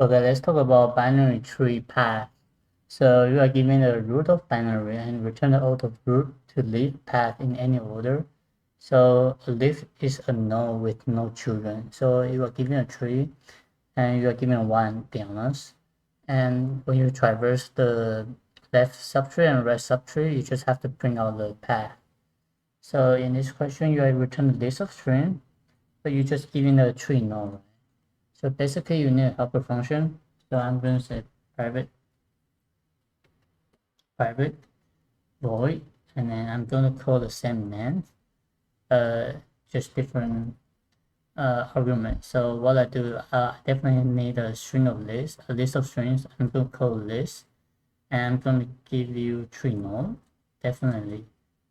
Okay, let's talk about binary tree path. So you are given the root of binary and return the out of root to leaf path in any order. So a leaf is a node with no children. So you are given a tree and you are given one diagonals. And when you traverse the left subtree and right subtree, you just have to print out the path. So in this question, you are return the list of string, but you just given a tree node. So basically you need a helper function. So I'm going to say private void, and then I'm going to call the same name, just different argument. So what I do, I definitely need a string of list, a list of strings. I'm going to call list, and I'm going to give you tree node, definitely,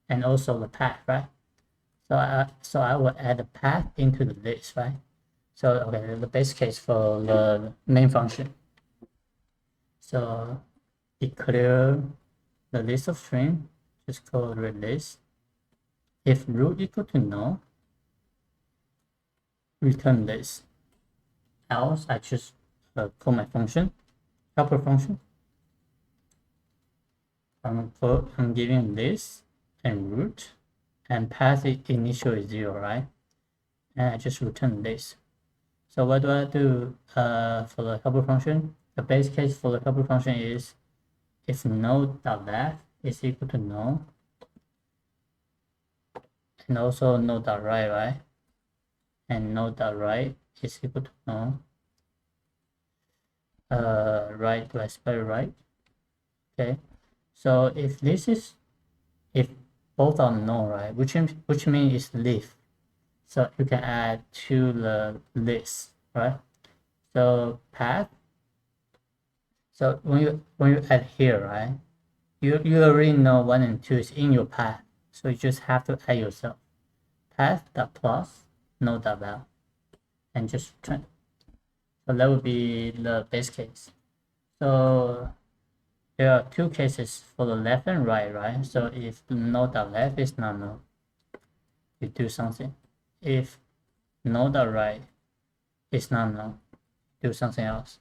and also the path, right? So I will add the path into the list, right? So okay, the base case for the main function. So declare the list of string, just call read list. If root equal to null, return list. Else, I just call my function, helper function. I'm giving list and root, and path initial is 0, right? And I just return this. So what do I do for the helper function? The base case for the helper function is if node.left is equal to null, and also node.right, right? And node.right is equal to null. Right, do I spell it right? Okay. So if this is, if both are null, right? Which means it's leaf. So you can add to the list, right? So path. So when you add here, right? You already know 1 and 2 is in your path. So you just have to add yourself. Path.plus node.val and just return. So that would be the base case. So there are two cases for the left and right? So if node.left is not null, you do something. If node.right is not null, do something else.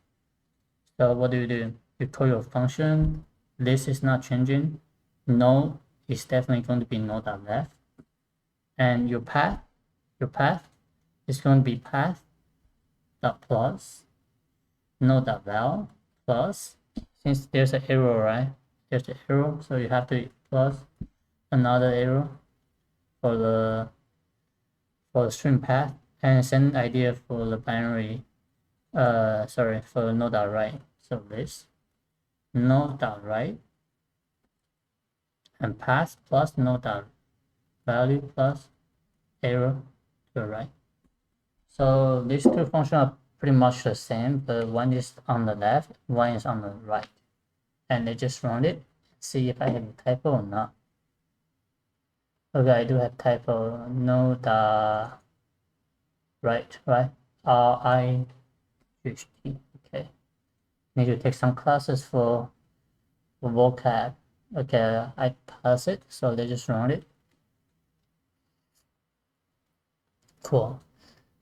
So what do? You call your function, list is not changing, node is definitely going to be node.left, and your path is going to be path.plus node.val plus, since there's an arrow, right? There's an arrow, so you have to plus another arrow for the string path, and same idea for the binary, for the node.right. So this node.right and path plus node.value plus arrow to the right. So these two functions are pretty much the same, but one is on the left, one is on the right. And they just run it, see if I have a typo or not. Okay, I do have typo, node.right, right? R-I-G-H-T, okay. Need to take some classes for vocab. Okay, I pass it, so they just run it. Cool.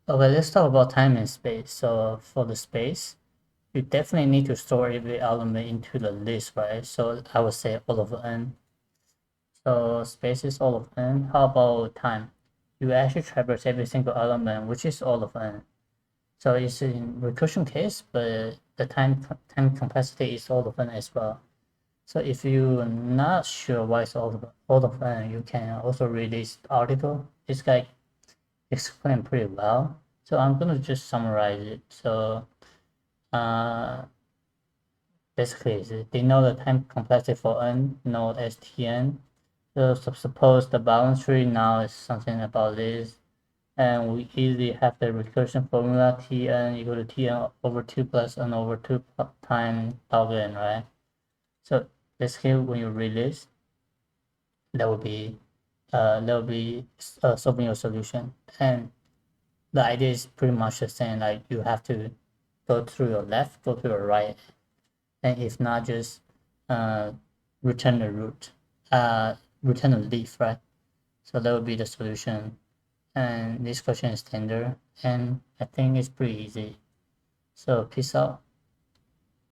Okay, let's talk about time and space. So for the space, you definitely need to store every element into the list, right? So I would say all of n. So space is all of n. How about time? You actually traverse every single element, which is all of n. So it's in recursion case, but the time complexity is all of n as well. So if you're not sure why it's all of n, you can also read this article. This guy explained pretty well. So I'm gonna just summarize it. So basically, they know the time complexity for n node as Tn. So suppose the balance tree now is something about this, and we easily have the recursion formula Tn equal to Tn over 2 plus n over 2 times log n, right? So basically, when you read this, that will be solving your solution. And the idea is pretty much the same. Like you have to go through your left, go to your right, and if not, just return the root, return the leaf, right? So that would be the solution. And this question is standard, and I think it's pretty easy. So peace out.